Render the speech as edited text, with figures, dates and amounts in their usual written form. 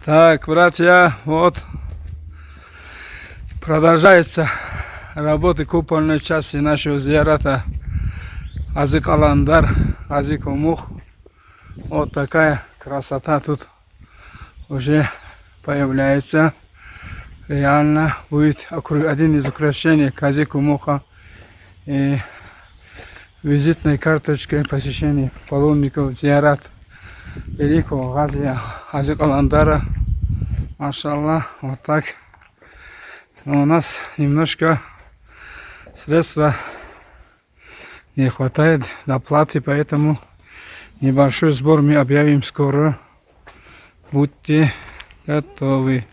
Так, братья, вот продолжается работа купольной части нашего зиярата Азик Аландар, Азик Умух. Вот такая красота тут уже появляется. Реально будет один из украшений Азик Умуха и визитной карточкой посещения паломников зиярат великого Газия Азик Аландара. Машаллах, вот так. Но у нас немножко средства не хватает до платы, поэтому небольшой сбор мы объявим скоро. Будьте готовы.